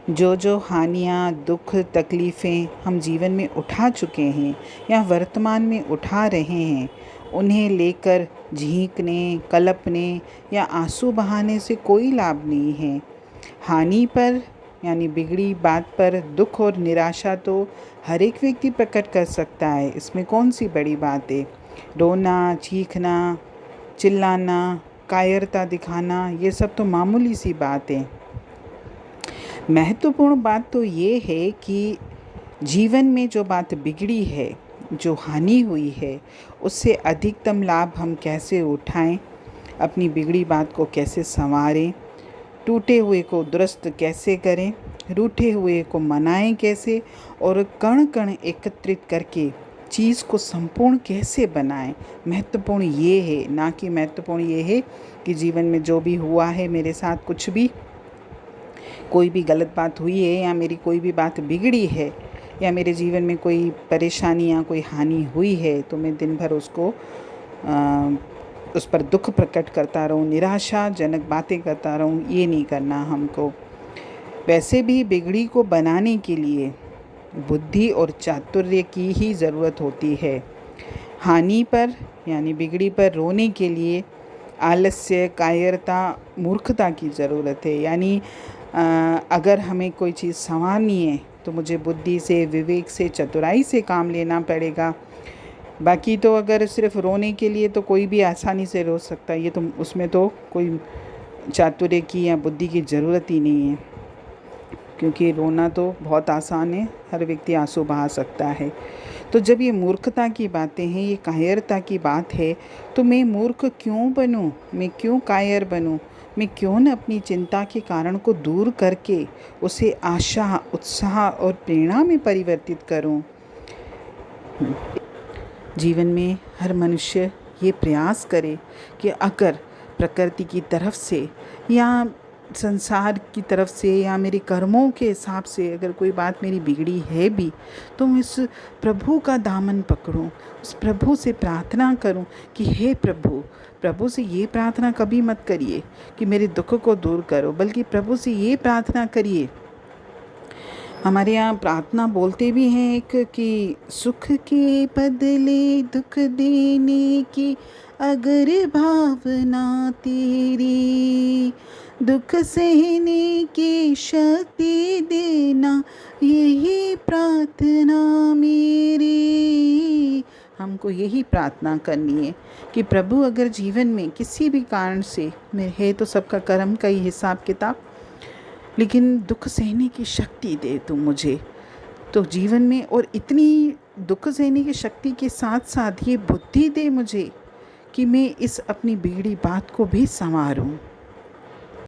जो जो हानियाँ, दुख, तकलीफ़ें हम जीवन में उठा चुके हैं या वर्तमान में उठा रहे हैं, उन्हें लेकर झींकने, कलपने या आंसू बहाने से कोई लाभ नहीं है। हानि पर यानी बिगड़ी बात पर दुख और निराशा तो हर एक व्यक्ति प्रकट कर सकता है, इसमें कौन सी बड़ी बात है। रोना, चीखना, चिल्लाना, कायरता दिखाना, ये सब तो मामूली सी बात है। महत्वपूर्ण बात तो ये है कि जीवन में जो बात बिगड़ी है, जो हानि हुई है, उससे अधिकतम लाभ हम कैसे उठाएं, अपनी बिगड़ी बात को कैसे संवारें, टूटे हुए को दुरुस्त कैसे करें, रूठे हुए को मनाएं कैसे, और कण कण एकत्रित करके चीज़ को संपूर्ण कैसे बनाएं। महत्वपूर्ण ये है, ना कि महत्वपूर्ण ये है कि जीवन में जो भी हुआ है, मेरे साथ कुछ भी कोई भी गलत बात हुई है या मेरी कोई भी बात बिगड़ी है या मेरे जीवन में कोई परेशानी या कोई हानि हुई है, तो मैं दिन भर उस पर दुख प्रकट करता रहूं, निराशाजनक बातें करता रहूं। ये नहीं करना हमको। वैसे भी बिगड़ी को बनाने के लिए बुद्धि और चातुर्य की ही ज़रूरत होती है। हानि पर यानी बिगड़ी पर रोने के लिए आलस्य, कायरता, मूर्खता की ज़रूरत है। यानी अगर हमें कोई चीज़ संवारनी है तो मुझे बुद्धि से, विवेक से, चतुराई से काम लेना पड़ेगा। बाकी तो अगर सिर्फ रोने के लिए तो कोई भी आसानी से रो सकता है, ये तो उसमें तो कोई चातुर्य की या बुद्धि की ज़रूरत ही नहीं है, क्योंकि रोना तो बहुत आसान है, हर व्यक्ति आंसू बहा सकता है। तो जब ये मूर्खता की बातें हैं, ये कायरता की बात है, तो मैं मूर्ख क्यों बनूं, मैं क्यों कायर बनूं, मैं क्यों न अपनी चिंता के कारण को दूर करके उसे आशा, उत्साह और प्रेरणा में परिवर्तित करूं। जीवन में हर मनुष्य ये प्रयास करे कि अगर प्रकृति की तरफ से या संसार की तरफ से या मेरे कर्मों के हिसाब से अगर कोई बात मेरी बिगड़ी है भी, तो मैं उस प्रभु का दामन पकड़ूं, उस प्रभु से प्रार्थना करूं कि हे प्रभु, प्रभु से ये प्रार्थना कभी मत करिए कि मेरे दुख को दूर करो, बल्कि प्रभु से ये प्रार्थना करिए। हमारे यहाँ प्रार्थना बोलते भी हैं एक कि सुख के बदले दुख देने की अगर भावना तेरी, दुख सहने की शक्ति देना, यही प्रार्थना मेरी। हमको यही प्रार्थना करनी है कि प्रभु अगर जीवन में किसी भी कारण से है, तो सबका कर्म का ही हिसाब किताब, लेकिन दुख सहने की शक्ति दे तू मुझे, तो जीवन में और इतनी दुख सहने की शक्ति के साथ साथ ये बुद्धि दे मुझे कि मैं इस अपनी बिगड़ी बात को भी संवारूं।